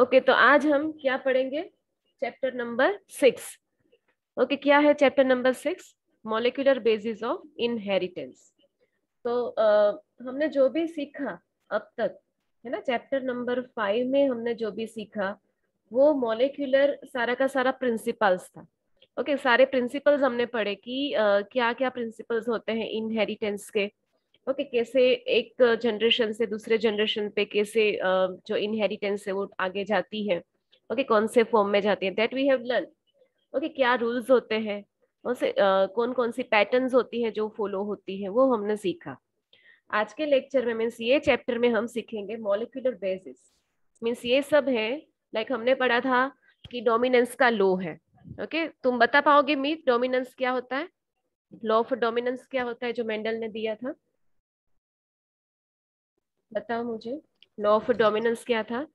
Okay, तो आज हम क्या पढ़ेंगे? Chapter number 6। ओके, क्या है chapter number 6? Molecular basis of inheritance. तो हमने जो भी सीखा अब तक, है ना, चैप्टर नंबर 5 में हमने जो भी सीखा वो मॉलिक्यूलर सारा का सारा प्रिंसिपल्स था। ओके, सारे प्रिंसिपल्स हमने पढ़े कि क्या क्या प्रिंसिपल्स होते हैं इनहेरिटेंस के। ओके, कैसे एक जनरेशन से दूसरे जनरेशन पे कैसे जो इनहेरिटेंस है वो आगे जाती है। ओके, कौन से फॉर्म में जाती है, that we have learn. Okay, क्या रूल्स होते हैं, कौन कौन सी पैटर्न्स होती हैं जो फॉलो होती है, वो हमने सीखा। आज के लेक्चर में मीन्स ये चैप्टर में हम सीखेंगे मॉलिक्यूलर बेसिस। मीन्स ये सब है, लाइक हमने पढ़ा था कि डोमिनेंस का लॉ है। ओके, तुम बता पाओगे मीत डोमिनेंस क्या होता है? लॉ ऑफ डोमिनेंस क्या होता है जो मेंडल ने दिया था? बताओ मुझे, लॉ ऑफ डोमिनेंस क्या था?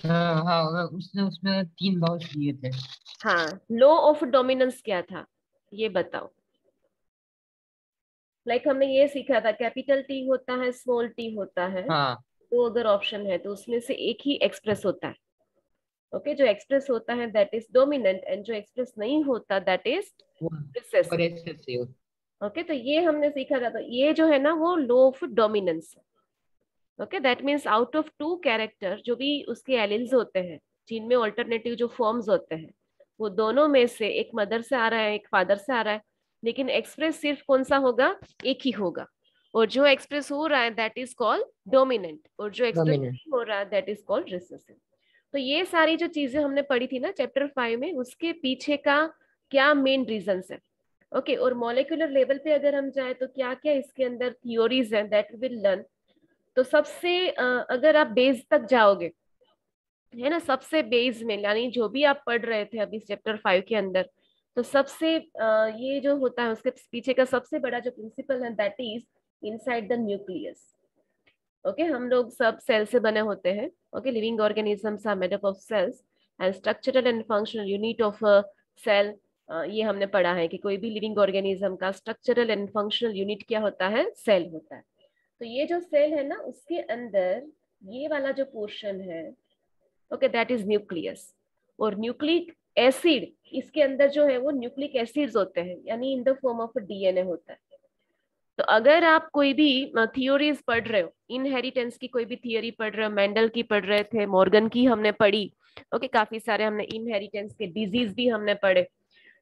हाँ हाँ, उसने उसमें 3 लॉज दिए थे। हाँ, लॉ ऑफ डोमिनेंस क्या था, ये बताओ। लाइक हमने ये सीखा था कैपिटल टी होता है, स्मॉल टी होता है। हाँ तो अगर ऑप्शन है तो उसमें से एक ही एक्सप्रेस होता है। ओके, जो एक्सप्रेस होता है दैट इज डोमिनेंट एंड जो एक्सप्रेस नहीं होता दैट इज वो रिसेसिव। रिसेसिव। ओके, तो ये हमने सीखा था। तो ये जो है ना वो law of dominance. Okay, that means out of two character जो भी उसके एलिल्स होते हैं, जिनमें ऑल्टरनेटिव जो फॉर्म्स होते हैं, वो दोनों में से एक मदर से आ रहा है, एक फादर से आ रहा है, लेकिन एक्सप्रेस सिर्फ कौन सा होगा? एक ही होगा। और जो एक्सप्रेस हो रहा है दैट इज कॉल्ड डोमिनेंट, और जो एक्सप्रेस डोमिनेंट। नहीं हो रहा है दैट इज कॉल्ड रिसेसिव। तो ये सारी जो चीजें हमने पढ़ी थी ना चैप्टर 5 में, उसके पीछे का क्या मेन रीजंस है। ओके, और मॉलिक्यूलर लेवल पे अगर हम जाए तो क्या क्या इसके अंदर थियोरीज हैं दैट विल लर्न। तो सबसे अगर आप बेस तक जाओगे, है ना, सबसे बेस में यानी जो भी आप पढ़ रहे थे अभी चैप्टर 5 के अंदर, तो सबसे ये जो होता है उसके पीछे का सबसे बड़ा जो प्रिंसिपल है that is inside the nucleus. Okay, हम लोग सब सेल से बने होते हैं। Okay, living organisms are made up of cells and structural and functional unit of cell. ये हमने पढ़ा है कि कोई भी लिविंग ऑर्गेनिज्म का स्ट्रक्चरल एंड फंक्शनल यूनिट क्या होता है? सेल होता है। तो ये जो सेल है ना उसके अंदर ये वाला जो पोर्शन है, ओके, दैट इज न्यूक्लियस। और न्यूक्लिक एसिड इसके अंदर जो है वो न्यूक्लिक एसिड्स होते हैं, यानी in the form of DNA होता है। तो अगर आप कोई भी थियोरीज पढ़ रहे हो, इनहेरिटेंस की कोई भी थियोरी पढ़ रहे हो, मेंडल की पढ़ रहे थे, मॉर्गन की हमने पढ़ी। ओके, काफी सारे हमने इनहेरिटेंस के डिजीज भी हमने पढ़े।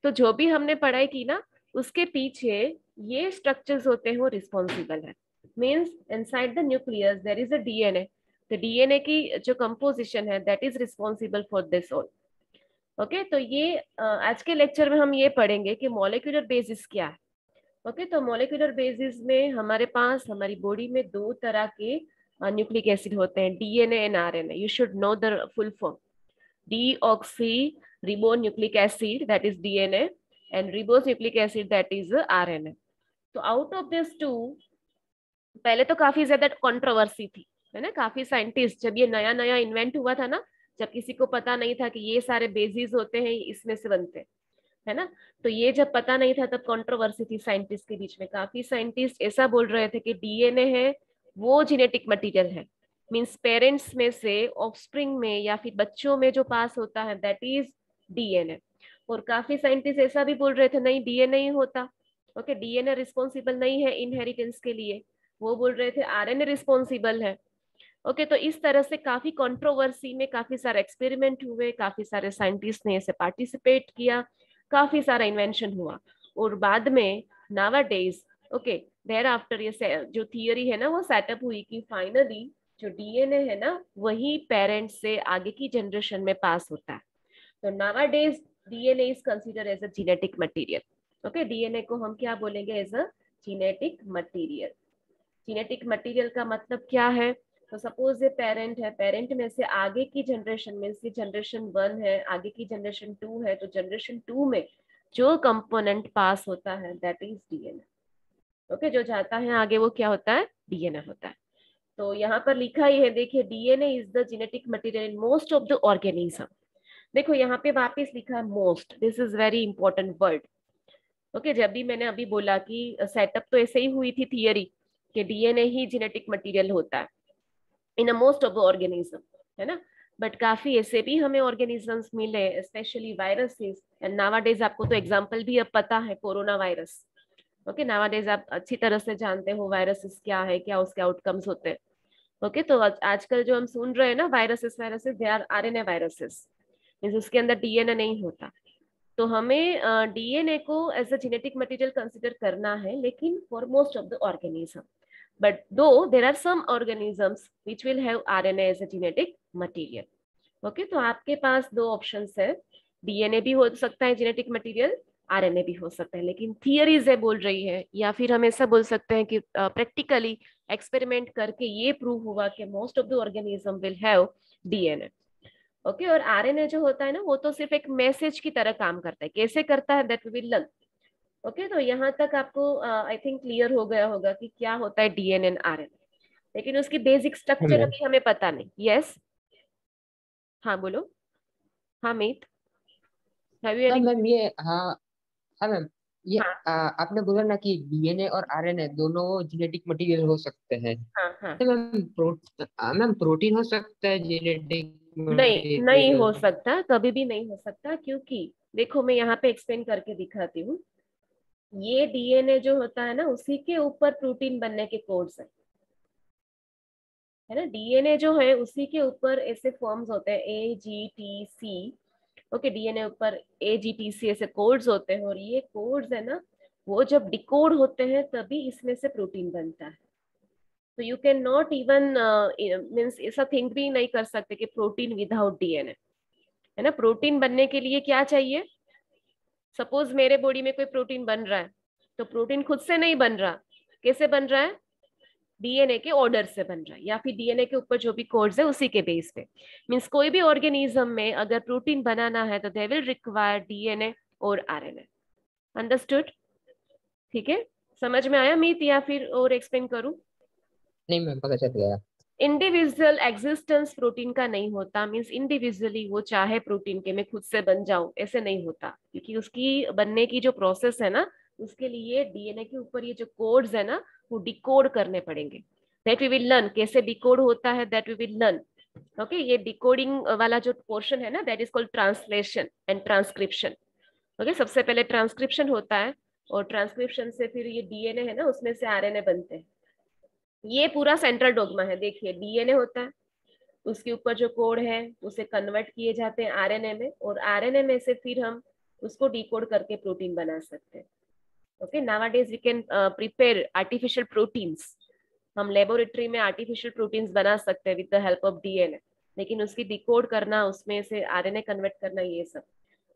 तो जो भी हमने पढ़ाई की ना उसके पीछे ये स्ट्रक्चर्स होते हैं वो रिस्पॉन्सिबल है। Means inside the nucleus there is a DNA. तो डीएनए की जो कंपोजिशन है that is responsible for this all. Okay, तो ये आज के लेक्चर में हम ये पढ़ेंगे कि मॉलिक्यूलर बेसिस क्या है। ओके, तो मॉलिक्यूलर बेसिस में हमारे पास हमारी बॉडी में दो तरह के न्यूक्लिक एसिड होते हैं, DNA and RNA. You should know the full form. Deoxy ribonucleic acid that is DNA and ribose nucleic acid that is RNA. तो आउट ऑफ दिस टू, पहले तो काफी ज्यादा कंट्रोवर्सी थी, है ना। काफी साइंटिस्ट, जब ये नया नया इन्वेंट हुआ था ना, जब किसी को पता नहीं था कि ये सारे बेसिस होते हैं इसमें से बनते हैं, है ना। तो ये जब पता नहीं था तब कंट्रोवर्सी थी साइंटिस्ट के बीच में। काफी साइंटिस्ट ऐसा बोल रहे थे कि डीएनए है वो जेनेटिक मटेरियल है। मींस पेरेंट्स में से ऑफस्प्रिंग में या फिर बच्चों में जो पास होता है दैट इज डीएनए। और काफी साइंटिस्ट ऐसा भी बोल रहे थे नहीं डीएनए ही होता। ओके, डीएनए रिस्पॉन्सिबल नहीं है इनहेरिटेंस के लिए, वो बोल रहे थे आरएनए रिस्पॉन्सिबल है। ओके, तो इस तरह से काफी कंट्रोवर्सी में काफी सारे एक्सपेरिमेंट हुए, काफी सारे साइंटिस्ट ने इसे पार्टिसिपेट किया, काफी सारा इन्वेंशन हुआ। और बाद में नावा डेज, ओके, देर आफ्टर ये जो थियरी है ना वो सेटअप हुई कि फाइनली जो डीएनए है ना वही पेरेंट्स से आगे की जनरेशन में पास होता है। तो nowadays DNA is consider as a genetic material. Okay, DNA को हम क्या बोलेंगे? As a genetic material. Genetic material का मतलब क्या है? तो सपोज ये पेरेंट है, पेरेंट में से आगे की जनरेशन में से जनरेशन 1 है, आगे की जनरेशन 2 है, तो जनरेशन 2 में जो कंपोनेंट पास होता है दैट इज डीएनए। ओके, जो जाता है आगे वो क्या होता है? डीएनए होता है। तो यहाँ पर लिखा ही है, देखिए, DNA is the genetic material in most of the organism. देखो यहाँ पे वापस लिखा है most, this is very important word. Okay, जब भी मैंने अभी बोला कि सेटअप तो ऐसे ही हुई थी थियरी कि डीएनए ही जेनेटिक मटेरियल होता है in a most of the organism, है ना। बट काफी ऐसे भी हमें ऑर्गेनिजम्स मिले, स्पेशली वायरसेस, एंड नावाडेज आपको तो एग्जांपल भी अब पता है, कोरोना वायरस। ओके, नावाडेज आप अच्छी तरह से जानते हो वायरसेस क्या है, क्या उसके आउटकम्स होते हैं। ओके, तो आजकल जो हम सुन रहे हैं ना viruses viruses, they are RNA viruses, means उसके अंदर डीएनए नहीं होता। तो हमें डीएनए को as a genetic material consider करना है, लेकिन for most of the organism. But though there are some organisms which will have RNA as a genetic material. Okay, तो आपके पास दो ऑप्शंस है, डीएनए भी हो सकता है जेनेटिक मटेरियल, आरएनए भी हो सकता है, लेकिन थियरीज है बोल रही है, या फिर हम ऐसा बोल सकते हैं कि प्रैक्टिकली एक्सपेरिमेंट करके ये प्रूव हुआ कि most of the organism will have DNA. Okay, और आरएनए जो होता है ना, वो तो सिर्फ एक मैसेज की तरह काम करता है, कैसे करता है that we will learn. Okay, तो यहाँ तक आपको आई थिंक क्लियर हो गया होगा कि क्या होता है डीएनए एंड आरएनए, लेकिन उसकी बेसिक हाँ स्ट्रक्चर मैम। अभी हमें पता नहीं। यस, हाँ बोलो। हाँ मीत, हैव यू तो एनी? मैम ये, हाँ, हाँ मैम, ये हाँ आपने बोला ना कि डीएनए और आरएनए दोनों जेनेटिक मटेरियल हो सकते हैं। हाँ हाँ। तो मैम प्रोटीन हो सकता है जेनेटिक नहीं, नहीं मटेरियल? हो सकता, कभी भी नहीं हो सकता, क्योंकि देखो मैं यहाँ पे एक्सप्लेन करके दिखाती हूँ। ये डीएनए जो होता है ना, उसी के ऊपर प्रोटीन बनने के कोड्स है ना। डीएनए जो है उसी के ऊपर ऐसे फॉर्म्स होते हैं AGTC। ओके, डीएनए ऊपर AGTC ऐसे कोड्स होते हैं, और ये कोड्स है ना, वो जब डिकोड होते हैं तभी इसमें से प्रोटीन बनता है। तो you can not even means ऐसा थिंक भी नहीं कर सकते कि प्रोटीन विदाउट डीएनए, है ना। प्रोटीन बनने के लिए क्या चाहिए? सपोज मेरे बॉडी में कोई प्रोटीन बन रहा है, तो प्रोटीन खुद से नहीं बन रहा, कैसे बन रहा है? डीएनए के ऑर्डर से बन रहा है, या फिर डीएनए के ऊपर जो भी कोड्स है उसी के बेस पे। मींस कोई भी ऑर्गेनिज्म में अगर प्रोटीन बनाना है तो दे विल रिक्वायर डीएनए और आरएनए। अंडरस्टूड? ठीक है, समझ में आया मीत, या फिर और एक्सप्लेन करूं? नहीं मैम, पता चल गया। इंडिविजुअल एग्जिस्टेंस प्रोटीन का नहीं होता, मींस इंडिविजुअली वो चाहे प्रोटीन के मैं खुद से बन जाऊं, ऐसे नहीं होता, क्योंकि उसकी बनने की जो प्रोसेस है ना, उसके लिए डीएनए के ऊपर ये जो कोड्स है ना, वो डिकोड करने पड़ेंगे। दैट वी विल लर्न, कैसे डिकोड होता है that we will learn. Okay, ये डिकोडिंग वाला जो पोर्शन है ना, that is called translation and transcription. Okay, सबसे पहले ट्रांसक्रिप्शन होता है, और ट्रांसक्रिप्शन से फिर ये डीएनए है ना, उसमें से आरएनए बनते हैं। ये पूरा सेंट्रल डोगमा है। देखिए, डीएनए होता है, उसके ऊपर जो कोड है उसे कन्वर्ट किए जाते हैं आरएनए में, और आरएनए में से फिर हम उसको डिकोड करके प्रोटीन बना सकते हैं। Okay, nowadays we can prepare artificial proteins. हम लेबोरेटरी में आर्टिफिशियल प्रोटीन्स बना सकते हैं with the help of DNA, लेकिन उसकी डिकोड करना, उसमें से आरएनए कन्वर्ट करना, ये सब।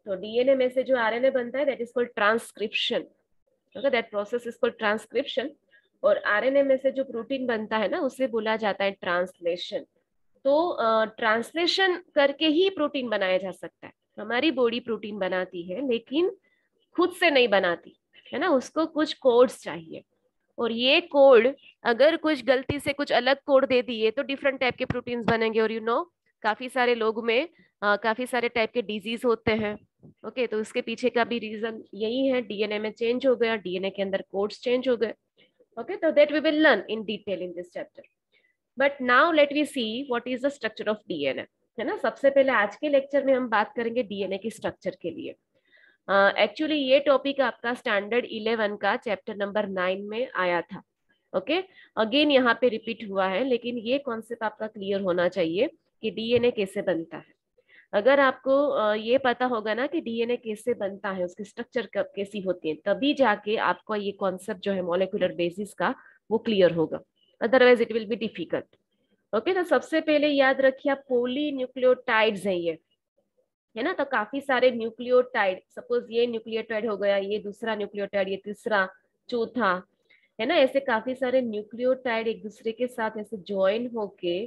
तो डीएनए में से जो आरएनए बनता है that is called transcription. Okay, that process is called transcription. और आरएनए में से जो प्रोटीन बनता है ना, उसे बोला जाता है ट्रांसलेशन। तो ट्रांसलेशन करके ही प्रोटीन बनाया जा सकता है। हमारी बॉडी प्रोटीन बनाती है, लेकिन खुद से नहीं बनाती, है ना, उसको कुछ कोड्स चाहिए। और ये कोड, अगर कुछ गलती से कुछ अलग कोड दे दिए तो डिफरेंट टाइप के प्रोटीन्स बनेंगे। और काफी सारे लोग में काफी सारे टाइप के डिजीज होते हैं। ओके, तो उसके पीछे का भी रीजन यही है, डीएनए में चेंज हो गया, डीएनए के अंदर कोड्स चेंज हो गए। ओके, तो that we will learn in detail in this chapter. But now let we see what is the structure of DNA, है ना। सबसे पहले आज के लेक्चर में हम बात करेंगे डीएनए की स्ट्रक्चर के लिए। एक्चुअली ये टॉपिक आपका स्टैंडर्ड 11 का चैप्टर नंबर 9 में आया था। ओके, अगेन यहाँ पे रिपीट हुआ है, लेकिन ये कॉन्सेप्ट आपका क्लियर होना चाहिए कि डीएनए कैसे बनता है। अगर आपको ये पता होगा ना कि डीएनए कैसे बनता है, उसकी स्ट्रक्चर कैसी होती है, तभी जाके आपको ये कॉन्सेप्ट जो है मॉलिक्यूलर बेसिस का, वो क्लियर होगा। Otherwise it will be difficult. Okay, तो सबसे पहले याद रखिए, पॉली न्यूक्लियोटाइड्स है ये, है ना। तो काफी सारे न्यूक्लियोटाइड, सपोज ये न्यूक्लियोटाइड हो गया, ये दूसरा न्यूक्लियोटाइड, ये तीसरा, चौथा, है ना। ऐसे काफी सारे न्यूक्लियोटाइड एक दूसरे के साथ ऐसे ज्वाइन होके,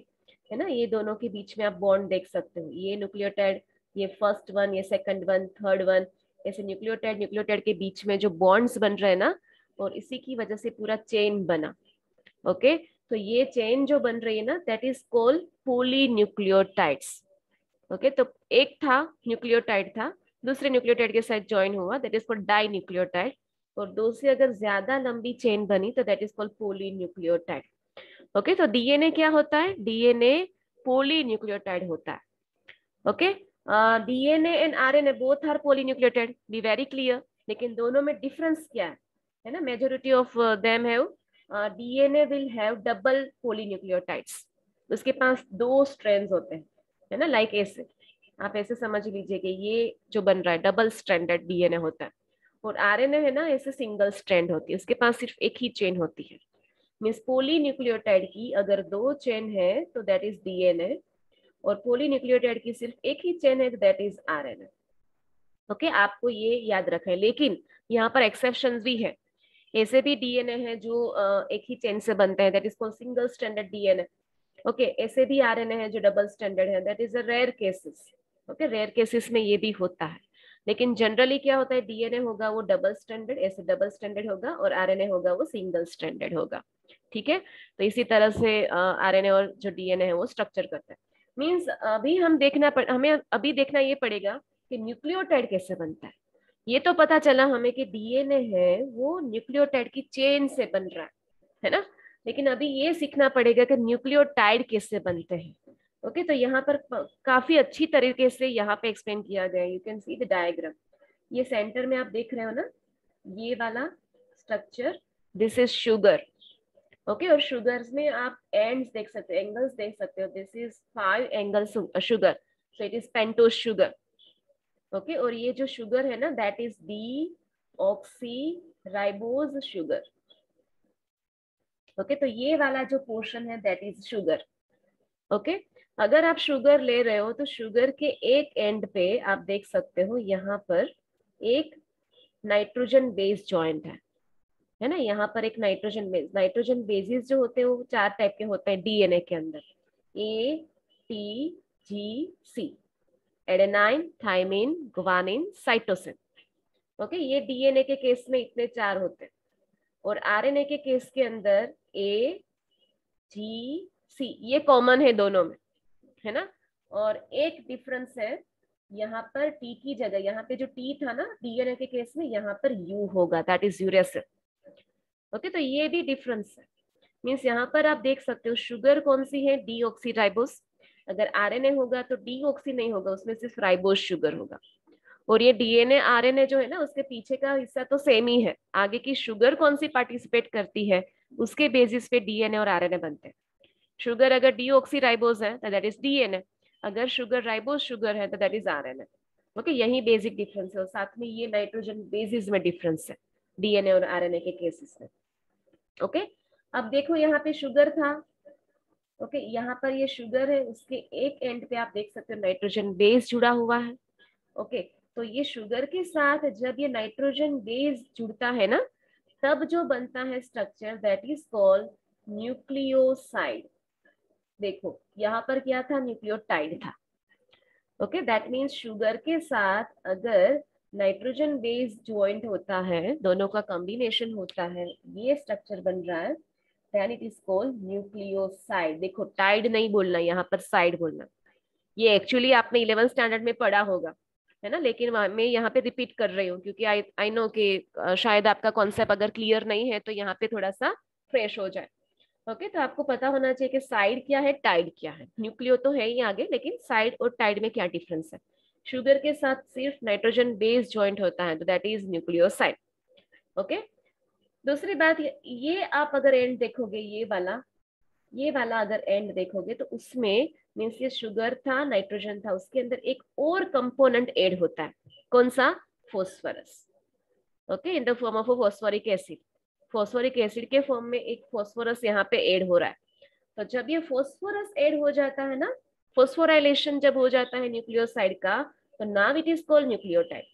है ना, ये दोनों के बीच में आप बॉन्ड देख सकते हो। ये न्यूक्लियोटाइड, ये फर्स्ट वन, ये सेकंड वन, थर्ड वन, ऐसे न्यूक्लियोटाइड न्यूक्लियोटाइड के बीच में जो बॉन्ड्स बन रहे हैं ना, और इसी की वजह से पूरा चेन बना। ओके, तो ये चेन जो बन रही है ना, that is called polynucleotides. Okay, तो एक था न्यूक्लियोटाइड था, दूसरे न्यूक्लियोटाइड के साथ ज्वाइन हुआ, that is called dinucleotide. और दो से अगर ज्यादा लंबी चेन बनी तो that is called polynucleotide. Okay, तो डीएनए क्या होता है? डीएनए पॉलीन्यूक्लियोटाइड होता है। Okay, DNA and RNA both are polynucleotide, be very clear. लेकिन दोनों में डिफरेंस क्या है ना? Majority of them have, DNA will have double polynucleotides, उसके पास दो स्ट्रैंड्स होते हैं, है ना, लाइक ऐसे। आप ऐसे समझ लीजिए कि ये जो बन रहा है डबल स्ट्रैंडेड डीएनए होता है, और आरएनए है ना ऐसे सिंगल स्ट्रैंड होती है, उसके पास सिर्फ एक ही चेन होती है। मीन्स पॉलीन्यूक्लियोटाइड की अगर दो चेन है तो दैट इज डीएनए, और पॉलीन्यूक्लियोटाइड की सिर्फ एक ही चेन है तो दैट इज आरएनए। ओके, आपको ये याद रखना है। लेकिन यहाँ पर एक्सेप्शंस भी है, ऐसे भी डीएनए है जो एक ही चेन से बनते हैं, that is called single stranded DNA. Okay, ऐसे भी आरएनए है जो डबल स्टैंडर्ड है, that is a rare cases. Okay, rare cases में ये भी होता है, लेकिन जनरली क्या होता है, डीएनए होगा वो डबल स्टैंडर्ड, ऐसे डबल स्टैंडर्ड होगा, और आरएनए होगा वो सिंगल स्टैंडर्ड होगा। ठीक है, तो इसी तरह से आरएनए और जो डीएनए है वो स्ट्रक्चर करता है। मीन्स अभी हमें अभी देखना ये पड़ेगा कि न्यूक्लियोटाइड कैसे बनता है। ये तो पता चला हमें कि डीएनए है वो न्यूक्लियोटाइड की चेन से बन रहा है ना? लेकिन अभी ये सीखना पड़ेगा कि न्यूक्लियोटाइड कैसे बनते हैं। ओके, तो यहाँ पर काफी अच्छी तरीके से यहाँ पे एक्सप्लेन किया गया है। You can see the diagram, ये सेंटर में आप देख रहे हो ना, ये वाला structure, this is sugar. Okay, और शुगर्स में आप एंड्स देख सकते हो, एंगल्स देख सकते हो, this is 5 angles sugar, so it is pentose sugar. Okay, और ये जो शुगर है ना that is D oxy ribose sugar. Okay, तो ये वाला जो पोर्शन है दैट इज शुगर। ओके, अगर आप शुगर ले रहे हो तो शुगर के एक एंड पे आप देख सकते हो यहाँ पर एक नाइट्रोजन बेस जॉइंट है ना? यहाँ पर एक नाइट्रोजन बेसिस जो होते हैं वो 4 टाइप के होते हैं डीएनए के अंदर, A T G C, adenine, thymine, guanine, cytosine. Okay, ये डीएनए के केस में इतने 4 होते हैं, और आरएनए के केस के अंदर ए जी सी ये कॉमन है दोनों में, है ना? और एक डिफरेंस है, यहाँ पर टी की जगह, यहाँ पे जो टी था ना डीएनए के केस में, यहाँ पर यू होगा, दैट इज यूरेसिल। ओके, तो ये भी डिफरेंस है। मीन्स यहाँ पर आप देख सकते हो शुगर कौन सी है, डी ऑक्सी राइबोस। अगर आरएनए होगा तो डी ऑक्सी नहीं होगा, उसमें सिर्फ राइबोस शुगर होगा। और ये डीएनए आरएनए जो है ना उसके पीछे का हिस्सा तो सेम ही है, आगे की शुगर कौन सी पार्टिसिपेट करती है उसके बेसिस पे डीएनए और आरएनए बनते हैं। शुगर अगर डीऑक्सी राइबोस है तो दैट इज डीएनए, अगर शुगर राइबोस शुगर है तो दैट इज आरएनए। ओके, यही बेसिक डिफरेंस है, और साथ में ये नाइट्रोजन बेसिस में डिफरेंस है डीएनए और आरएनए के केसेस में। ओके, अब देखो यहाँ पे शुगर था। ओके, यहाँ पर ये शुगर है, उसके एक एंड पे आप देख सकते हो नाइट्रोजन बेस जुड़ा हुआ है। ओके, तो ये शुगर के साथ जब ये नाइट्रोजन बेस जुड़ता है ना तब जो बनता है structure that is called nucleoside. देखो यहाँ पर क्या था, न्यूक्लियोटाइड था। ओके, दैट मीन्स शुगर के साथ अगर नाइट्रोजन बेस ज्वाइंट होता है, दोनों का कॉम्बिनेशन होता है, ये स्ट्रक्चर बन रहा है, then it is called nucleoside. देखो टाइड नहीं बोलना, यहाँ पर साइड बोलना। ये एक्चुअली आपने 11th स्टैंडर्ड में पढ़ा होगा, है ना? लेकिन मैं यहाँ पे रिपीट कर रही हूँ क्योंकि आई नो कि शायद आपका कॉन्सेप्ट अगर क्लियर नहीं है तो यहाँ पे थोड़ा सा फ्रेश हो जाए। ओके, तो आपको पता होना चाहिए कि साइड क्या है, टाइड क्या है। न्यूक्लियो तो है ही आगे, लेकिन साइड और टाइड में क्या डिफरेंस है। शुगर के साथ सिर्फ नाइट्रोजन बेस ज्वाइंट होता है तो दैट इज न्यूक्लियोसाइड। ओके, दूसरी बात ये आप अगर एंड देखोगे, ये वाला अगर एंड देखोगे तो उसमें मीन्स ये शुगर था, नाइट्रोजन था, उसके अंदर एक और कंपोनेंट ऐड होता है, कौन सा? Phosphorus. Okay, in the form of phosphoric acid. Phosphoric acid के फॉर्म में एक फॉस्फोरस यहाँ पे ऐड हो रहा है। तो जब ये फॉस्फोरस ऐड हो जाता है ना, फॉस्फोराइलेशन जब हो जाता है न्यूक्लियोसाइड का, तो now it is called nucleotide.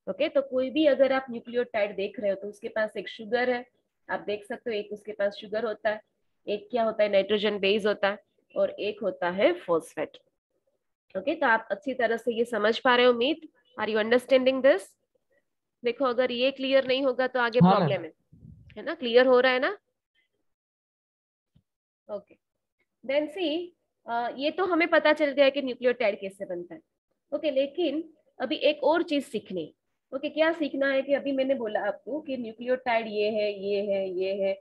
Okay, तो कोई भी अगर आप न्यूक्लियोटाइड देख रहे हो तो उसके पास एक शुगर है, आप देख सकते हो, एक उसके पास शुगर होता है, एक क्या होता है, नाइट्रोजन बेस होता है, और एक होता है फॉस्फेट। ओके, तो आप अच्छी तरह से ये समझ पा रहे हो Meet? Are you understanding this? देखो अगर ये क्लियर नहीं होगा तो आगे हाँ मैम। प्रॉब्लम है ना? क्लियर हो रहा है ना? ओके, देन सी, ये तो हमें पता चल गया है कि न्यूक्लियोटाइड कैसे बनता है। ओके, लेकिन अभी एक और चीज सीखनी है। ओके, क्या सीखना है कि अभी मैंने बोला आपको कि न्यूक्लियोटाइड ये है, ये है, ये है,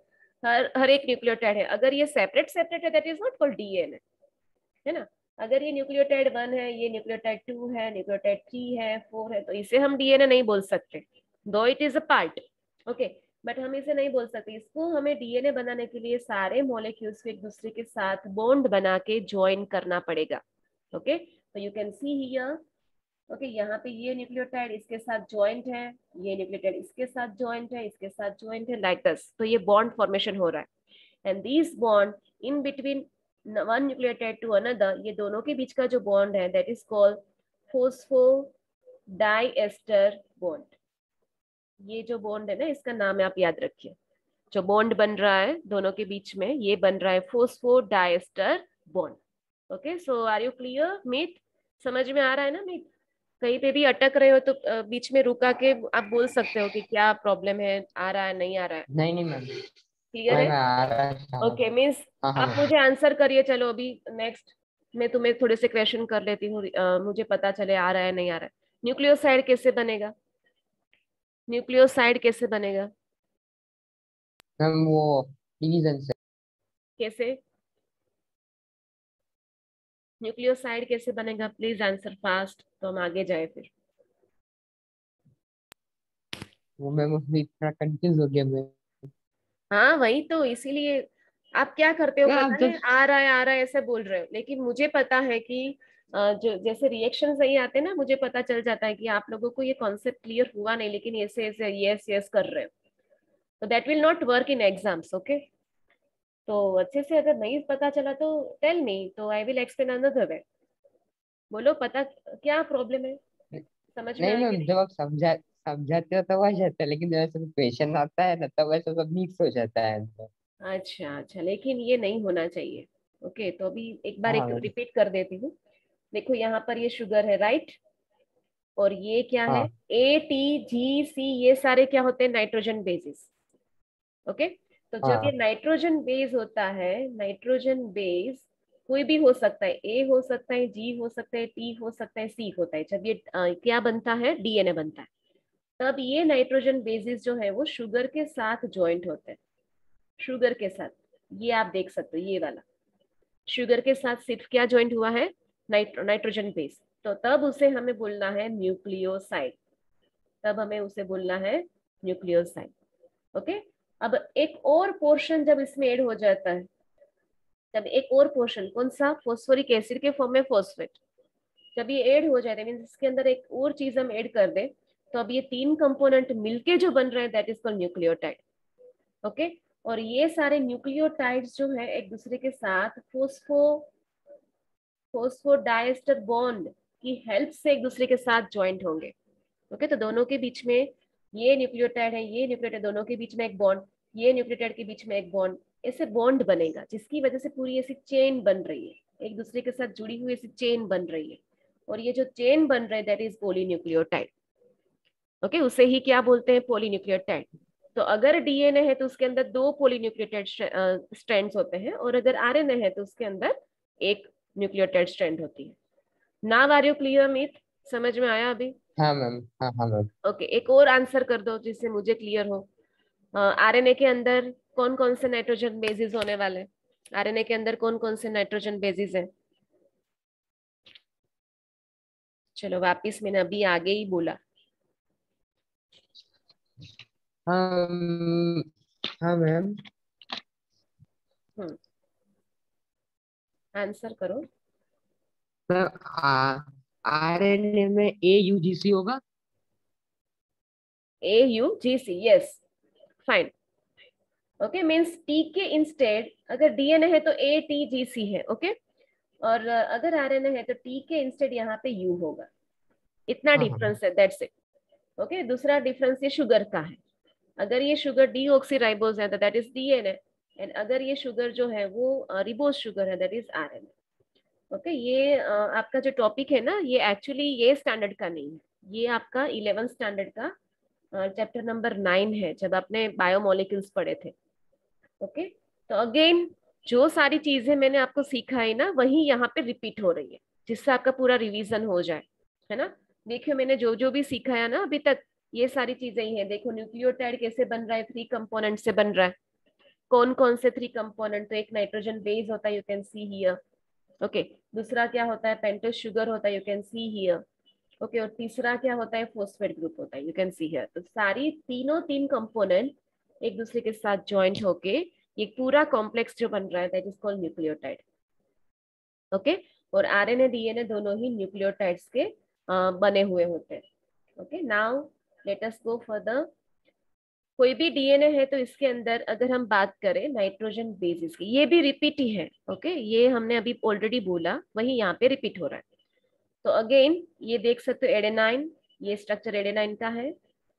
हर हर एक न्यूक्लियोटाइड है। अगर ये सेपरेट सेपरेट है that is not called DNA, है ना। अगर ये न्यूक्लियोटाइड 1 है, ये न्यूक्लियोटाइड 2 है, न्यूक्लियोटाइड 3 है, 4 है, तो इसे हम डीएनए नहीं बोल सकते, दो it is a part. Okay, but हम इसे नहीं बोल सकते। इसको हमें डीएनए बनाने के लिए सारे मॉलिक्यूल्स को एक दूसरे के साथ बॉन्ड बना के ज्वाइन करना पड़ेगा। ओके, तो you can see here, okay, यहाँ पे ये न्यूक्लियोटाइड इसके साथ ज्वाइंट है, ये न्यूक्लियोटाइड इसके साथ ज्वाइंट है, इसके साथ ज्वाइंट है, लाइक दिस। तो ये बॉन्ड फॉर्मेशन हो रहा है, and this bond in between one nucleotide to another, ये दोनों के बीच का जो बॉन्ड है that is called phosphodiester bond. ये जो बॉन्ड है ना, इसका नाम है, आप याद रखिए। जो बॉन्ड बन रहा है दोनों के बीच में, ये बन रहा है phosphodiester bond. Okay, so are you clear Meet? समझ में आ रहा है ना मीत? कहीं पे भी अटक रहे हो तो बीच में रुका के आप बोल सकते हो कि क्या प्रॉब्लम है, आ रहा है, नहीं आ रहा है। नहीं नहीं मैम, क्लियर है? मैं आ रहा है समझ। ओके मीन्स हाँ हाँ आप मैम। मुझे आंसर करिए। चलो अभी नेक्स्ट मैं तुम्हें थोड़े से क्वेश्चन कर लेती हूँ, मुझे पता चले आ रहा है नहीं आ रहा है। न्यूक्लियोसाइड कैसे बनेगा? न्यूक्लियोसाइड कैसे बनेगा? मैम वो डिवीजन से। कैसे? न्यूक्लियोसाइड कैसे बनेगा? प्लीज आंसर फास्ट, तो हम आगे जाए फिर। वो मैम अभी थोड़ा कंफ्यूज हो गया मैं। हाँ वही तो, इसीलिए आप क्या करते हो क्या पता आप है, जस्ट। आ रहा है आ रहा है ऐसे बोल रहे हो, लेकिन मुझे पता है कि जो जैसे रिएक्शन सही आते हैं ना, मुझे पता चल जाता है कि आप लोगों को ये कॉन्सेप्ट क्लियर हुआ नहीं, लेकिन ऐसे ऐसे यस यस कर रहे हो, तो that will not work in exams. Okay, तो अच्छे से अगर नहीं पता चला तो टेल मी, तो I will explain another way. बोलो, पता क्या प्रॉब्लम है, समझ में नहीं आया कि मैम, नहीं? जब आप समझाते हो तो आ जाता है, लेकिन जब ऐसे क्वेश्चन आता है ना तब वैसे सब मिक्स हो जाता है अंदर। अच्छा अच्छा, लेकिन ये नहीं होना चाहिए। ओके, तो अभी एक बार हाँ एक मैम। रिपीट कर देती हूँ। देखो यहाँ पर ये शुगर है, राइट, और ये क्या है, हाँ ATGC, ये सारे क्या होते हैं, नाइट्रोजन बेसिस। ओके, तो जब ये हाँ नाइट्रोजन बेस होता है, नाइट्रोजन बेस कोई भी हो सकता है, ए हो सकता है, जी हो सकता है, टी हो सकता है, सी होता है। जब ये क्या बनता है, डीएनए बनता है, तब ये नाइट्रोजन बेसिस जो है वो शुगर के साथ ज्वाइंट होते हैं, शुगर के साथ। ये आप देख सकते हो, ये वाला शुगर के साथ सिर्फ क्या ज्वाइंट हुआ है, नाइट्रोजन बेस। तो तब उसे हमें बोलना है न्यूक्लियोसाइड, तब हमें उसे बोलना है न्यूक्लियोसाइड। ओके, अब एक और पोर्शन जब इसमें ऐड हो जाता है, तब एक और पोर्शन कौन सा, फोस्फोरिक एसिड के फॉर्म में फॉस्फेट, जब ये ऐड हो जाता है, मीन इसके अंदर एक और चीज हम ऐड कर दें, तो अब ये तीन कंपोनेंट मिलके जो बन रहे हैं that is called nucleotide. Okay, और ये सारे न्यूक्लियोटाइड्स जो है एक दूसरे के साथ फोस्फोडाइएस्टर बॉन्ड की हेल्प से एक दूसरे के साथ ज्वाइंट होंगे। ओके, तो दोनों के बीच में, ये न्यूक्लियोटाइड है, ये न्यूक्लियोटाइड, दोनों के बीच में एक बॉन्ड, ये न्यूक्लियोटाइड के बीच में एक बॉन्ड, ऐसे बॉन्ड बनेगा, जिसकी वजह से पूरी ऐसी चेन बन रही है, एक दूसरे के साथ जुड़ी हुई ऐसी चेन बन रही है, और ये जो चेन बन रहा है दैट इज पॉलीन्यूक्लियोटाइड। ओके, उसे ही क्या बोलते हैं, पॉलीन्यूक्लियोटाइड। तो अगर डीएनए है तो उसके अंदर दो पॉलीन्यूक्लियोटाइड स्ट्रैंड्स होते हैं, और अगर आरएनए है तो उसके अंदर एक न्यूक्लियोटाइड स्ट्रैंड होती है। Now are you clear Meet? समझ में आया अभी? हाँ मैम। हाँ हाँ मैम। ओके, एक और आंसर कर दो जिससे मुझे क्लियर हो। आरएनए के अंदर कौन कौन से नाइट्रोजन बेसिस होने वाले? आरएनए के अंदर कौन कौन से नाइट्रोजन बेसिस है? चलो वापिस, मैंने अभी आगे ही बोला। हाँ हाँ मैम। हम्म, आंसर करो। मैम आरएनए में AUGC होगा। AUGC, yes, fine. Okay, means T के इंस्टेड अगर डीएनए है तो ATGC है। ओके, और अगर आरएनए है तो टी के इंस्टेड यहाँ पे यू होगा। इतना हाँ हाँ। डिफरेंस है, दैट्स इट। ओके, दूसरा डिफरेंस ये शुगर का है। अगर ये शुगर डीऑक्सीराइबोज है तो दैट इज डीएनए, एंड अगर ये शुगर जो है वो रिबोज शुगर है दैट इज आरएनए। ओके, ये आपका जो टॉपिक है ना, ये एक्चुअली ये स्टैंडर्ड का नहीं है, ये आपका 11th स्टैंडर्ड का चैप्टर नंबर 9 है, जब आपने बायोमोलिक्यूल्स पढ़े थे। ओके, तो अगेन जो सारी चीजें मैंने आपको सिखाई ना, वही यहाँ पे रिपीट हो रही है, जिससे आपका पूरा रिवीजन हो जाए, है ना। देखियो मैंने जो जो भी सिखाया ना अभी तक, ये सारी चीजें ही है। देखो न्यूक्लियोटाइड कैसे बन रहा है, 3 कंपोनेंट से बन रहा है। कौन कौन से 3 कंपोनेंट? तो एक नाइट्रोजन बेस होता है, you can see here. Okay, दूसरा क्या होता है? पेंटोस शुगर होता है, you can see here. Okay, और तीसरा क्या होता है? फॉस्फेट ग्रुप होता है, यू कैन सी हियर। तो सारी तीनों 3 कंपोनेंट एक दूसरे के साथ ज्वाइंट होके ये पूरा कॉम्प्लेक्स जो बन रहा है that is called nucleotide. Okay, और आरएनए डीएनए दोनों ही न्यूक्लियोटाइड्स के बने हुए होते हैं। Okay, now let us go further. कोई भी डीएनए है तो इसके अंदर अगर हम बात करें नाइट्रोजन बेसिस की, ये भी रिपीट ही है। ओके, ये हमने अभी ऑलरेडी बोला, वही यहाँ पे रिपीट हो रहा है। तो अगेन ये देख सकते हो एडेनाइन, ये स्ट्रक्चर एडेनाइन का है,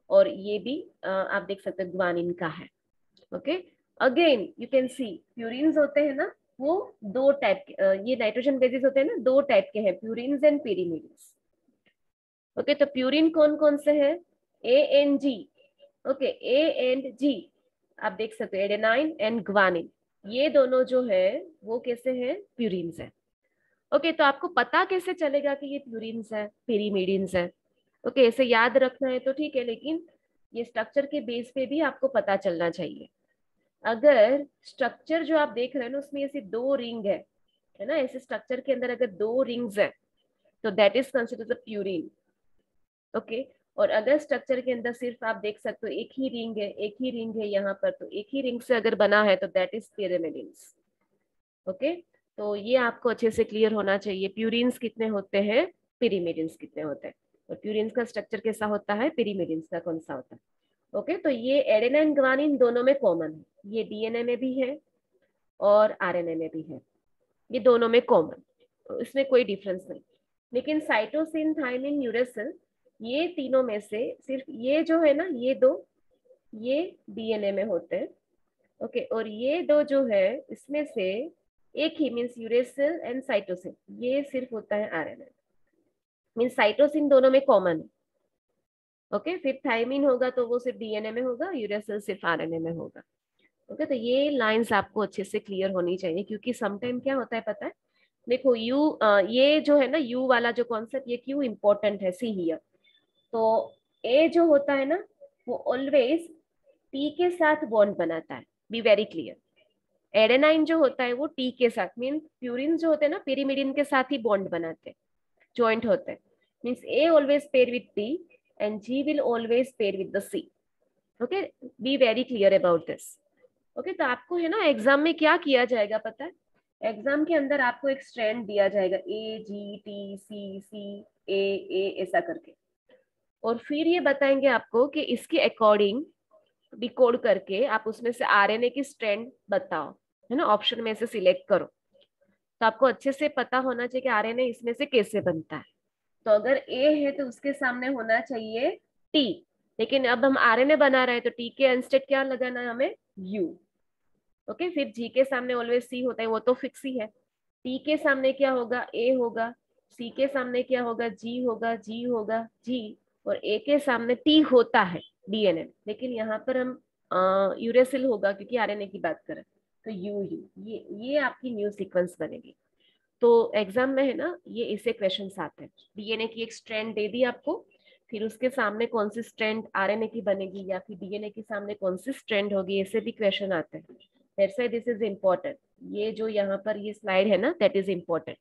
और ये भी आप देख सकते हो ग्वानिन का है। Okay, again you can see purines होते हैं ना, वो 2 टाइप के, ये नाइट्रोजन बेसिस होते हैं ना, 2 टाइप के हैं, प्यूरिन्स एंड पिरीमिडिन्स। ओके, तो प्यूरिन कौन कौन से हैं? A and G. Okay, A and G आप देख सकते हो, एडेनाइन एंड ग्वानिन, ये दोनों जो है वो कैसे हैं? प्यूरिन्स है। ओके, तो आपको पता कैसे चलेगा कि ये प्यूरिन्स है, पिरीमिडिन्स है? ओके, ऐसे याद रखना है तो ठीक है, लेकिन ये स्ट्रक्चर के बेस पे भी आपको पता चलना चाहिए। अगर स्ट्रक्चर जो आप देख रहे हैं ना उसमें ऐसे 2 रिंग है ना, ऐसे स्ट्रक्चर के अंदर अगर 2 रिंग्स है तो that is considered purine. Okay, और अगर स्ट्रक्चर के अंदर सिर्फ आप देख सकते हो एक ही रिंग है, एक ही रिंग है यहाँ पर, तो एक ही रिंग से अगर बना है तो दैट इज पिरिमिडिन्स। ओके, तो ये आपको अच्छे से क्लियर होना चाहिए, प्यूरिन्स कितने होते हैं, पिरिमिडिन्स कितने होते हैं, और प्यूरिन्स का स्ट्रक्चर कैसा होता है, पिरिमिडिन्स का कौन सा होता है। ओके, तो ये एडेनाइन ग्वानिन दोनों में कॉमन है, ये डीएनए में भी है और आरएनए में भी है, ये दोनों में कॉमन, तो इसमें कोई डिफरेंस नहीं। लेकिन साइटोसिन, थाइमिन, यूरेसिल, ये तीनों में से सिर्फ ये जो है ना, ये 2 ये डीएनए में होते हैं। ओके, और ये 2 जो है इसमें से एक ही मीन्स यूरेसिल एंड साइटोसिन, ये सिर्फ होता है आरएनए, मीन्स साइटोसिन दोनों में कॉमन है। ओके, फिर थाइमिन होगा तो वो सिर्फ डीएनए में होगा, यूरेसिल सिर्फ आरएनए में होगा। ओके, तो ये लाइंस आपको अच्छे से क्लियर होनी चाहिए, क्योंकि समटाइम क्या होता है पता है, देखो ये जो है ना यू वाला जो कॉन्सेप्ट, ये क्यों इंपॉर्टेंट है, सी हियर। तो ए जो होता है ना वो ऑलवेज टी के साथ बॉन्ड बनाता है, बी वेरी क्लियर। एडेनाइन जो होता है वो टी के साथ, मीन प्यूरिन जो होते हैं ना पिरीमिडिन के साथ ही बॉन्ड बनाते हैं, ज्वाइंट होते हैं, means A always pair with T and G will always pair with the C. Okay, be very clear about this. Okay, तो आपको है ना एग्जाम में क्या किया जाएगा पता है, एग्जाम के अंदर आपको एक स्ट्रैंड दिया जाएगा, ए जी टी सी सी ए ऐसा करके, और फिर ये बताएंगे आपको कि इसके अकॉर्डिंग डिकोड करके आप उसमें से आरएनए की स्ट्रैंड बताओ, है ना, ऑप्शन में से सिलेक्ट करो। तो आपको अच्छे से पता होना चाहिए कि आरएनए इसमें से कैसे बनता है। तो अगर ए है तो उसके सामने होना चाहिए टी, लेकिन अब हम आरएनए बना रहे हैं तो टी के इंस्टेड क्या लगाना है हमें, यू। ओके, फिर जी के सामने ऑलवेज सी होता है, वो तो फिक्स ही है। टी के सामने क्या होगा, ए होगा, सी के सामने क्या होगा, जी होगा, जी होगा, जी, और ए के सामने टी होता है डीएनए, लेकिन यहाँ पर हम यूरेसिल होगा क्योंकि आरएनए की बात करें, तो यू यू, ये आपकी न्यू सीक्वेंस बनेगी। तो एग्जाम में है ना ये ऐसे क्वेश्चन आते हैं, डीएनए की एक स्ट्रैंड दे दी आपको, फिर उसके सामने कौन सी स्ट्रैंड आरएनए की बनेगी, या फिर डीएनए के सामने कौन सी स्ट्रैंड होगी, ऐसे भी क्वेश्चन आते हैं। That's why this is important, ये जो यहाँ पर ये स्लाइड है ना दैट इज इम्पोर्टेंट,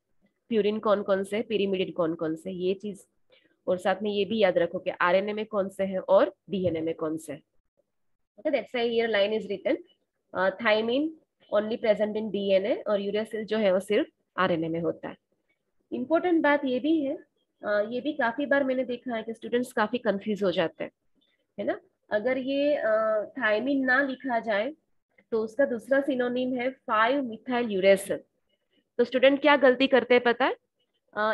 प्यूरिन कौन कौन से, पिरीमिडिन कौन कौन से, ये चीज, और साथ में ये भी याद रखो कि आरएनए में कौन से हैं और डीएनए में कौन से हैं। Okay, that's why here line is written, thymine only present in DNA और यूरेसिल जो है वो सिर्फ आरएनए में होता है। इम्पोर्टेंट बात ये भी है, ये भी काफी बार मैंने देखा है कि स्टूडेंट्स काफी कंफ्यूज हो जाते हैं, है ना। अगर ये थाइमिन ना लिखा जाए तो उसका दूसरा सिनोनिम है 5 मिथाइल यूरेसिल। तो स्टूडेंट क्या गलती करते हैं पता है,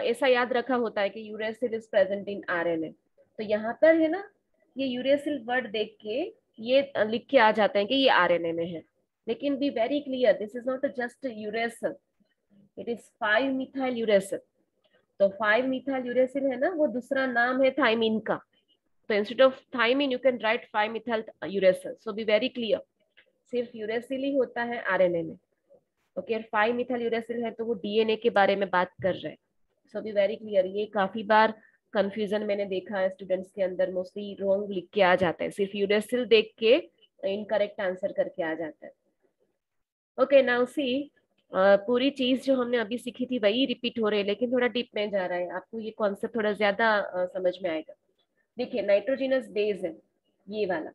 ऐसा याद रखा होता है कि uracil is present in RNA, तो यहाँ पर है ना ये यूरेसिल वर्ड देख के ये लिख के आ जाते हैं कि ये आरएनए में है, लेकिन B very clear this is not just uracil, it is 5 methyl uracil. तो 5 मिथाइल यूरेसिल है ना वो दूसरा नाम है थाइमिन का, तो instead of thymine you can write 5 methyl uracil, so B very clear, सिर्फ यूरेसिल ही होता है आरएनए में। ओके, 5 मिथाइल यूरेसिल है तो वो डीएनए के बारे में बात कर रहे हैं, सो बी वेरी क्लियर, ये काफी बार कंफ्यूजन मैंने देखा है स्टूडेंट्स के अंदर, मोस्टली रॉन्ग लिख के आ जाता है, सिर्फ यूरेसिल देख के इनकरेक्ट आंसर करके आ जाता है। ओके नाउ सी, पूरी चीज जो हमने अभी सीखी थी वही रिपीट हो रही है, लेकिन थोड़ा डीप में जा रहा है, आपको ये कॉन्सेप्ट थोड़ा ज्यादा समझ में आएगा। देखिए नाइट्रोजिनस बेस है ये वाला।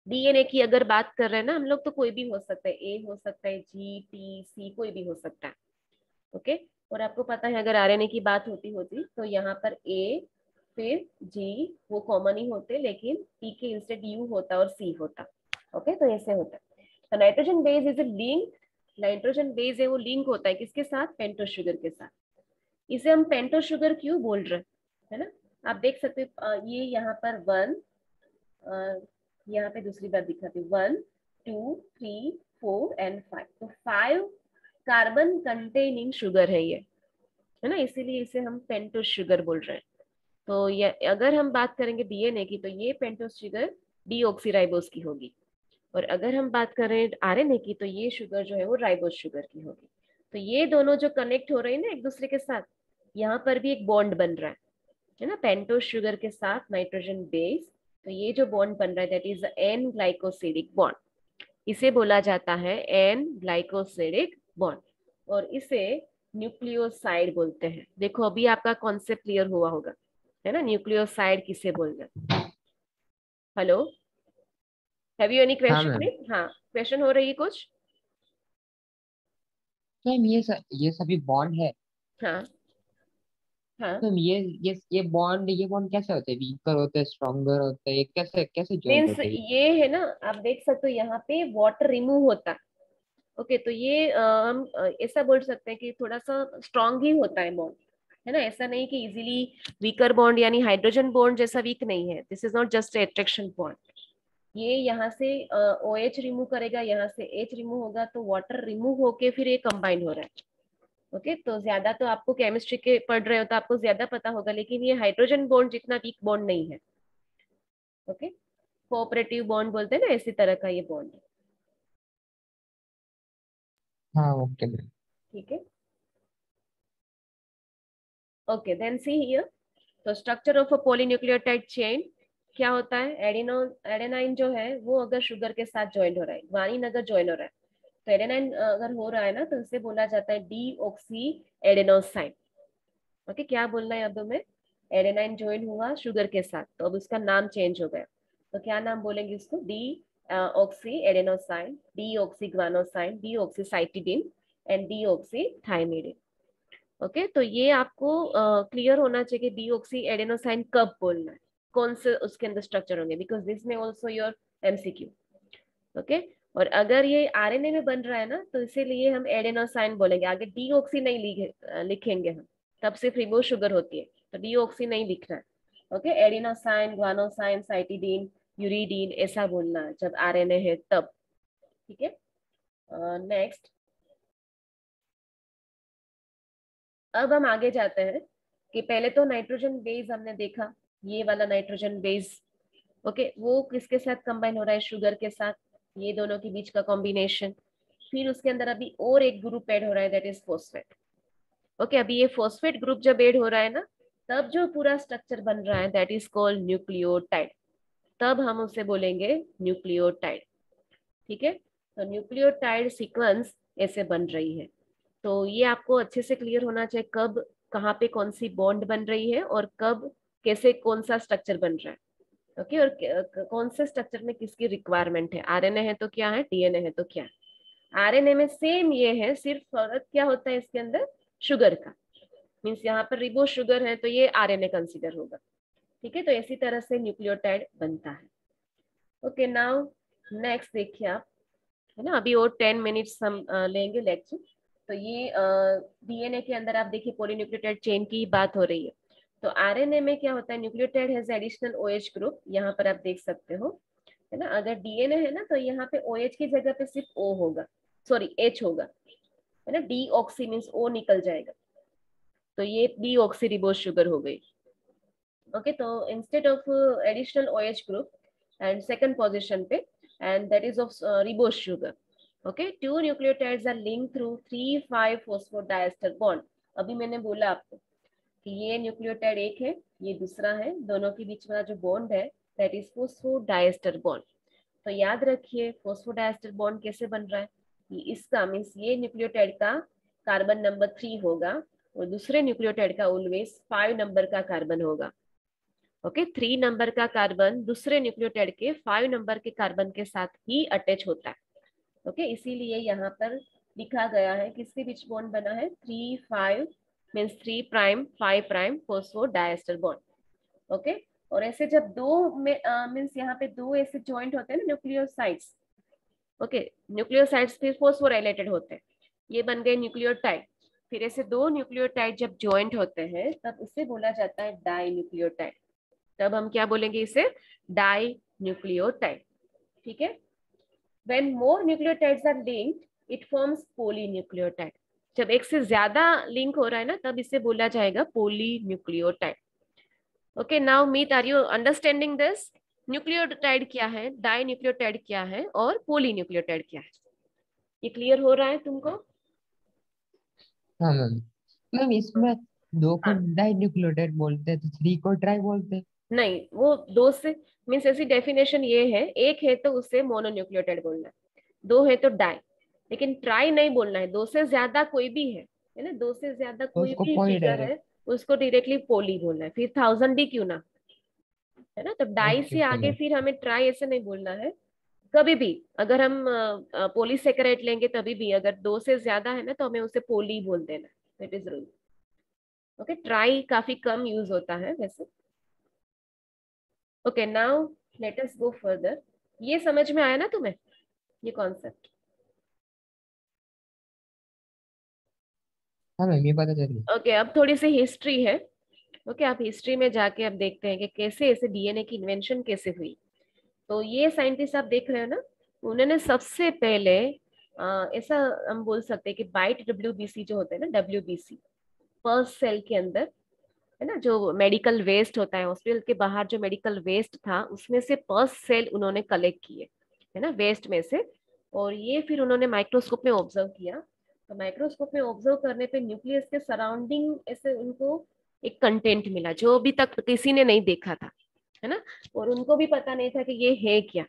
डीएनए की अगर बात कर रहे हैं ना हम लोग, तो कोई भी हो सकता है, ए हो सकता है, जी, टी, सी, कोई भी हो सकता है। ओके, और आपको पता है अगर आरएनए की बात होती होती तो यहाँ पर ए फिर जी वो कॉमन ही होते, लेकिन टी के इंस्टेड यू होता और सी होता। ओके, तो ऐसे होता है। तो nitrogen base is a link, nitrogen base है वो लिंक होता है किसके साथ, पेंटोस शुगर के साथ। इसे हम पेंटोस शुगर क्यों बोल रहे हैं, है ना। आप देख सकते हो ये यहाँ पर 1, यहाँ पे दूसरी बार दिखाती हूँ, 1 2 3 4 एंड 5, तो 5 कार्बन कंटेनिंग शुगर है ये, है ना, इसीलिए इसे हम पेंटोस शुगर बोल रहे हैं। तो ये अगर हम बात करेंगे डीएनए की, तो ये पेंटोस शुगर डीऑक्सीराइबोस की होगी, और अगर हम बात करें आरएनए की, तो ये शुगर जो है वो राइबोस शुगर की होगी। तो ये दोनों जो कनेक्ट हो रहे हैं ना एक दूसरे के साथ, यहाँ पर भी एक बॉन्ड बन रहा है ना, पेंटोस शुगर के साथ नाइट्रोजन बेस। तो ये जो बॉन्ड बन रहा है that is an glycosidic bond, इसे बोला जाता है एन ग्लाइकोसिडिक बॉन्ड, और इसे न्यूक्लियोसाइड बोलते हैं। देखो अभी आपका कॉन्सेप्ट क्लियर हुआ होगा, है ना, न्यूक्लियोसाइड किसे बोलते हैं। हेलो, हैव यू एनी हाँ क्वेश्चन मैम। में, हाँ क्वेश्चन हो रही है कुछ। मैम ये सभी बॉन्ड है। हाँ हाँ, मैम ये बॉन्ड कैसे होते हैं, वीकर होते हैं, स्ट्रॉन्गर होते हैं, ये कैसे कैसे ज्वाइन मीन्स होते हैं? ये है ना, आप देख सकते हो यहाँ पे वाटर रिमूव होता है। ओके, तो ये हम ऐसा बोल सकते हैं कि थोड़ा सा स्ट्रांग ही होता है बॉन्ड, है ना, ऐसा नहीं कि इजीली वीकर बॉन्ड, यानी हाइड्रोजन बॉन्ड जैसा वीक नहीं है, this is not just attraction bond. ये यहाँ से ओ एच रिमूव करेगा, यहाँ से एच रिमूव होगा, तो वाटर रिमूव होके फिर ये कंबाइन हो रहा है। ओके, तो ज्यादा तो आपको केमिस्ट्री के पढ़ रहे हो तो आपको ज्यादा पता होगा, लेकिन ये हाइड्रोजन बॉन्ड जितना वीक बॉन्ड नहीं है। ओके, कोऑपरेटिव बॉन्ड बोलते हैं ना, इसी तरह का ये बॉन्ड है। हाँ ओके मैम। ठीक है, ओके देन सी हियर। तो structure of a polynucleotide chain क्या होता है, एडिनो, एडेनाइन जो है वो अगर शुगर के साथ ज्वाइन हो रहा है, ग्वानिन अगर ज्वाइन हो रहा है, तो एडेनाइन अगर हो रहा है ना, तो इसे बोला जाता है डी ऑक्सी एडेनोसाइन। ओके, क्या बोलना है अब हमें, एडेनाइन ज्वाइन हुआ शुगर के साथ, तो अब उसका नाम चेंज हो गया, तो क्या नाम बोलेंगे इसको, D oxy adenosine, D oxy guanosine, D oxy cytidine and D oxy थाइमिडिन। Okay, तो ये आपको क्लियर होना चाहिए कि डीऑक्सी एडेनोसाइन कब बोलना है, कौन से उसके अंदर स्ट्रक्चर होंगे, बिकॉज दिस में ऑल्सो योर एमसीक्यू। ओके, और अगर ये आरएनए में बन रहा है ना, तो इसीलिए हम एडेनोसाइन बोलेंगे, आगे डीऑक्सी नहीं लिखेंगे हम, तब सिर्फ रिबो शुगर होती है, तो डीऑक्सी नहीं लिखना है। Okay, adenosine, guanosine, cytidine, uridine ऐसा बोलना है जब आरएनए है तब। ठीक है, नेक्स्ट, अब हम आगे जाते हैं कि पहले तो नाइट्रोजन बेस हमने देखा, ये वाला नाइट्रोजन बेस। ओके, वो किसके साथ कंबाइन हो रहा है, शुगर के साथ, ये दोनों के बीच का कॉम्बिनेशन। फिर उसके अंदर अभी और एक ग्रुप ऐड हो रहा है दैट इज फोस्फेट। ओके, अभी ये फोस्फेट ग्रुप जब ऐड हो रहा है ना, तब जो पूरा स्ट्रक्चर बन रहा है दैट इज कॉल्ड न्यूक्लियोटाइड, तब हम उसे बोलेंगे न्यूक्लियोटाइड। ठीक है, तो न्यूक्लियोटाइड सीक्वेंस ऐसे बन रही है। तो ये आपको अच्छे से क्लियर होना चाहिए कब कहाँ पे कौन सी बॉन्ड बन रही है, और कब कैसे कौन सा स्ट्रक्चर बन रहा है। ओके, और कौन से स्ट्रक्चर में किसकी रिक्वायरमेंट है, आरएनए है तो क्या है, डीएनए है तो क्या है। आरएनए में सेम ये है, सिर्फ फर्क क्या होता है इसके अंदर, शुगर का, मीन्स यहाँ पर रिबो शुगर है तो ये आरएनए कंसीडर होगा। ठीक है, तो इसी तरह से न्यूक्लियोटाइड बनता है। ओके नाउ नेक्स्ट देखिए आप, है ना, अभी और 10 मिनट्स हम लेंगे लेक्चर। तो ये डीएनए के अंदर आप देखिए पॉलीन्यूक्लियोटाइड चेन की बात हो रही है। तो आरएनए में क्या होता है, nucleotide has additional OH group, यहाँ पर आप देख सकते हो, है ना। अगर डीएनए है ना, तो यहाँ पे ओएच की जगह पे सिर्फ ओ होगा, सॉरी एच होगा, है ना, डी ऑक्सी मीन्स ओ निकल जाएगा, तो ये डी ऑक्सी रिबोज शुगर हो गई। ओके, तो instead of additional OH group and second position पे, and that is of ribose sugar. Okay, two nucleotides are linked through 3,5 phosphodiester bond. अभी मैंने बोला आपको कि ये न्यूक्लियोटाइड एक है, ये दूसरा है, दोनों के बीच में जो बॉन्ड है दैट इज फोस्फोडाइएस्टर बॉन्ड। तो याद रखिए फोस्फोडाइएस्टर बॉन्ड कैसे बन रहा है, इसका मीन्स ये न्यूक्लियोटाइड का कार्बन नंबर 3 होगा और दूसरे न्यूक्लियोटाइड का ऑलवेज 5 नंबर का कार्बन होगा। ओके 3 नंबर का कार्बन दूसरे न्यूक्लियोटाइड के 5 नंबर के कार्बन के साथ ही अटैच होता है। ओके इसीलिए यहाँ पर लिखा गया है किसके बीच बॉन्ड बना है 3 5 means 3 prime 5 prime phosphodiester bond. Okay और ऐसे जब दो में मीन्स यहाँ पे दो ऐसे जॉइंट होते हैं ना न्यूक्लियोसाइड्स। ओके न्यूक्लियोसाइड्स फिर फोस्फोराइलेटेड होते हैं, ये बन गए न्यूक्लियोटाइड। फिर ऐसे दो न्यूक्लियोटाइड जब जॉइंट होते हैं तब उसे बोला जाता है डाई न्यूक्लियोटाइड। तब हम क्या बोलेंगे इसे डाई न्यूक्लियोटाइड। ठीक है when more nucleotides are linked it forms polynucleotide। जब एक से ज्यादा लिंक हो रहा है ना तब इसे बोला जाएगा polynucleotide. Okay now meet are you understanding this, nucleotide क्या है, डाई न्यूक्लियोटाइड क्या है और पोलीन्यूक्लियोटाइड क्या है, ये क्लियर हो रहा है तुमको? हाँ मैम। मैम इसमें दो को हाँ डाई न्यूक्लियोटाइड बोलते हैं तो थ्री को ट्राई बोलते हैं। नहीं वो दो से मीन्स ऐसी डेफिनेशन ये है, एक है तो उसे मोनोन्यूक्लियोटाइड बोलना है, दो है तो डाई, लेकिन ट्राई नहीं बोलना है। दो से ज्यादा कोई भी है ना, दो से ज्यादा तो कोई उसको भी पॉली फिगर डायरेक्ट। है उसको डायरेक्टली पोली बोलना है, फिर 1000 भी क्यों ना, है ना। तो डाई ओके से ओके आगे मैम। फिर हमें ट्राई ऐसे नहीं बोलना है कभी भी। अगर हम पोलीसेकेराइड लेंगे तभी भी अगर दो से ज्यादा है ना तो हमें उसे पोली बोल देना है, it is rule. Okay try काफी कम यूज होता है वैसे। Okay now let us go further. ये समझ में आया ना तुम्हें ये कॉन्सेप्ट? हाँ मैम ये पता चली। ओके अब थोड़ी सी हिस्ट्री है। ओके आप हिस्ट्री में जाके अब देखते हैं कि कैसे ऐसे डीएनए की इन्वेंशन कैसे हुई। तो ये साइंटिस्ट आप देख रहे हो ना, उन्होंने सबसे पहले ऐसा हम बोल सकते हैं कि बाइट डब्ल्यूबीसी जो होता है ना, डब्ल्यूबीसी पर्स सेल के अंदर, है ना, जो मेडिकल वेस्ट होता है हॉस्पिटल के बाहर, जो मेडिकल वेस्ट था उसमें से पर्स सेल उन्होंने कलेक्ट किए, है ना, वेस्ट में से। और ये फिर उन्होंने माइक्रोस्कोप में ऑब्जर्व किया। तो माइक्रोस्कोप में ऑब्जर्व करने पे न्यूक्लियस के सराउंडिंग ऐसे उनको एक कंटेंट मिला जो अभी तक किसी ने नहीं देखा था, है ना, और उनको भी पता नहीं था कि ये है क्या।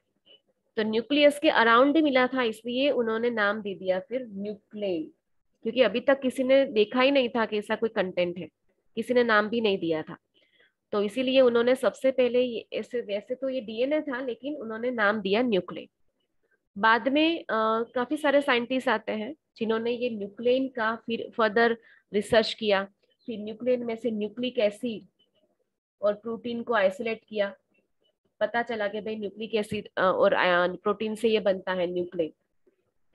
तो न्यूक्लियस के अराउंड ही मिला था इसलिए उन्होंने नाम दे दिया फिर न्यूक्लियन, क्योंकि अभी तक किसी ने देखा ही नहीं था कि ऐसा कोई कंटेंट है, किसी ने नाम भी नहीं दिया था। तो इसीलिए उन्होंने सबसे पहले ऐसे वैसे तो ये डीएनए था लेकिन उन्होंने नाम दिया न्यूक्लियन। बाद में काफी सारे साइंटिस्ट आते हैं जिन्होंने ये न्यूक्लियन का फिर फर्दर रिसर्च किया। फिर न्यूक्लियन में से न्यूक्लिक एसिड और प्रोटीन को आइसोलेट किया, पता चला कि भाई न्यूक्लिक एसिड और प्रोटीन से ये बनता है न्यूक्लियन।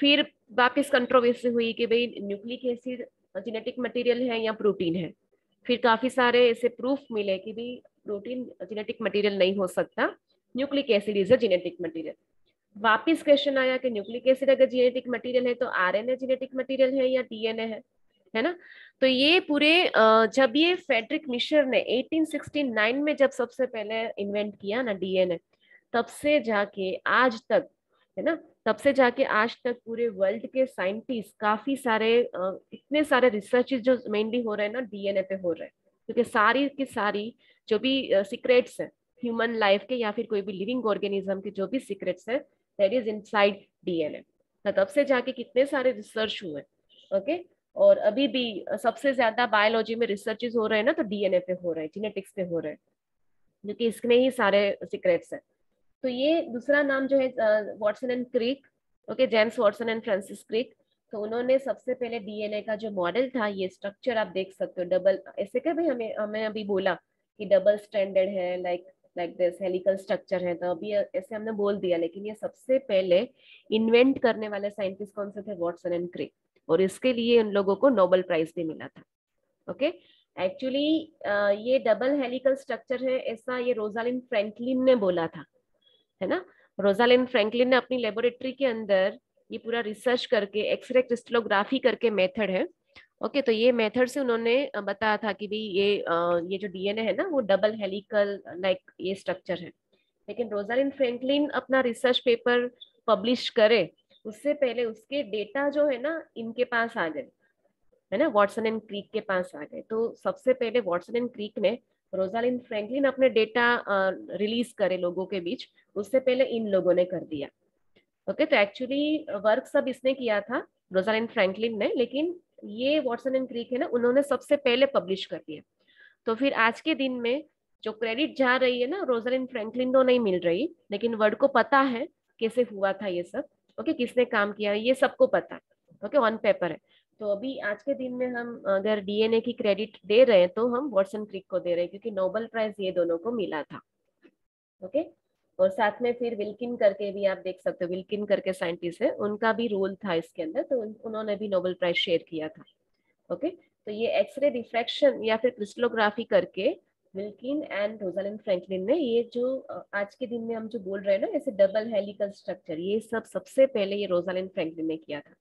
फिर वापस कंट्रोवर्सी हुई कि भाई न्यूक्लिक एसिड जेनेटिक मटेरियल है या प्रोटीन है। फिर काफी सारे ऐसे प्रूफ मिले कि भाई प्रोटीन जेनेटिक मटेरियल नहीं हो सकता, nucleic acid is a genetic material. वापिस क्वेश्चन आया कि न्यूक्लिक एसिड अगर जेनेटिक मटेरियल है तो आरएनए जेनेटिक मटेरियल है या डीएनए है ना। तो ये पूरे जब ये फेडरिक मिशर ने 1869 में जब सबसे पहले इन्वेंट किया ना डीएनए, तब से जाके आज तक, है ना, तब से जाके आज तक पूरे वर्ल्ड के साइंटिस्ट काफी सारे इतने सारे रिसर्चेस जो मेनली हो रहे हैं ना डीएनए पे हो रहे हैं, क्योंकि सारी की सारी जो भी सीक्रेट्स है ह्यूमन लाइफ के या फिर कोई भी लिविंग ऑर्गेनिज्म के जो भी सीक्रेट्स है दैट इज इनसाइड डीएनए। तब से जाके कितने सारे रिसर्च हुए। ओके और अभी भी सबसे ज्यादा बायोलॉजी में रिसर्चेस हो रहे हैं ना तो डीएनए पे हो रहे हैं, जेनेटिक्स पे हो रहे हैं, क्योंकि इसमें ही सारे सीक्रेट्स है। तो ये दूसरा नाम जो है Watson and Crick. Okay James Watson and Francis Crick. तो उन्होंने सबसे पहले डीएनए का जो मॉडल था, ये स्ट्रक्चर आप देख सकते हो डबल ऐसे क्या भाई, हमें हमें अभी बोला कि डबल स्टैंडर्ड है, like like this helical structure है, तो अभी ऐसे हमने बोल दिया, लेकिन ये सबसे पहले इन्वेंट करने वाले साइंटिस्ट कौन से थे, वॉटसन एंड क्रिक, और इसके लिए उन लोगों को नोबेल प्राइज भी मिला था। ओके एक्चुअली ये डबल हेलिकल स्ट्रक्चर है ऐसा ये रोजालिन फ्रैंकलिन ने बोला था, है ना। रोजालिन फ्रैंकलिन ने अपनी लेबोरेटरी के अंदर ये पूरा रिसर्च करके एक्सरे क्रिस्टलोग्राफी करके मेथड है। ओके तो ये मेथड से उन्होंने बताया था कि भाई ये जो डीएनए है ना वो डबल हेलिकल लाइक ये स्ट्रक्चर है। लेकिन रोजालिन फ्रैंकलिन अपना रिसर्च पेपर पब्लिश करे उससे पहले उसके डेटा जो है ना इनके पास आ गए। है ना, वॉटसन एंड क्रिक के पास आ गए। तो सबसे पहले वॉटसन एंड क्रिक ने, रोजालिंड फ्रैंकलिन अपने डेटा रिलीज करे लोगों के बीच, उससे पहले इन लोगों ने कर दिया। ओके, तो एक्चुअली वर्क सब इसने किया था, रोजालिंड फ्रैंकलिन ने, लेकिन ये वॉटसन एंड क्रिक है ना, उन्होंने सबसे पहले पब्लिश कर दिया। तो फिर आज के दिन में जो क्रेडिट जा रही है ना, रोजालिंड फ्रैंकलिन को नहीं मिल रही, लेकिन वर्ड को पता है कैसे हुआ था ये सब। ओके, किसने काम किया ये सबको पता है। ओके, ऑन पेपर है। तो अभी आज के दिन में हम अगर डीएनए की क्रेडिट दे रहे हैं तो हम वॉटसन क्रिक को दे रहे हैं, क्योंकि नोबेल प्राइज ये दोनों को मिला था। ओके, और साथ में फिर विल्किन करके भी आप देख सकते हो, विल्किन करके साइंटिस्ट है, उनका भी रोल था इसके अंदर, तो उन्होंने भी नोबेल प्राइज शेयर किया था। ओके, तो ये एक्सरे डिफ्रैक्शन या फिर क्रिस्टलोग्राफी करके विल्किन एंड रोजालिंड फ्रैंकलिन ने ये जो आज के दिन में हम जो बोल रहे हैं ना, जैसे डबल हेलिकल स्ट्रक्चर, ये सब सबसे पहले ये रोजालिंड फ्रैंकलिन ने किया था।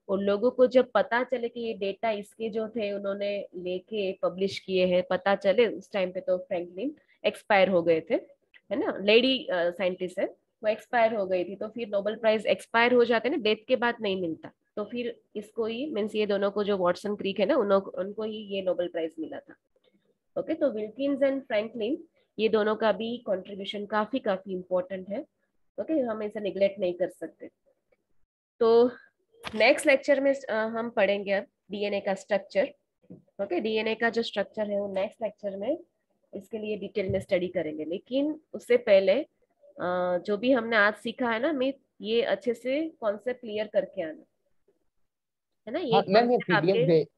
और लोगों को जब पता चले कि ये डेटा इसके जो थे उन्होंने लेके पब्लिश किए हैं, पता चले उस टाइम पे, तो फ्रैंकलिन एक्सपायर हो गए थे, है ना, लेडी साइंटिस्ट है, वो एक्सपायर हो गई थी। तो फिर नोबेल प्राइज एक्सपायर हो जाते हैं ना, डेथ के बाद नहीं मिलता, तो फिर इसको ही मीन्स ये दोनों को, जो वॉटसन क्रिक है ना, उनको ही ये नोबेल प्राइज मिला था। ओके, तो विल्किंस एंड फ्रैंकलिन, ये दोनों का भी कंट्रीब्यूशन काफी काफी इंपॉर्टेंट है। ओके, हम इसे निगलेक्ट नहीं कर सकते। तो नेक्स्ट लेक्चर में हम पढ़ेंगे अब डीएनए का स्ट्रक्चर। ओके, डीएनए का जो स्ट्रक्चर है वो नेक्स्ट लेक्चर में इसके लिए डिटेल में स्टडी करेंगे। लेकिन उससे पहले जो भी हमने आज सीखा है ना मित, ये अच्छे से कॉन्सेप्ट क्लियर करके आना, है ना, ये हाँ मैम, ये कॉन्सेप्ट आपके। पीडीएफ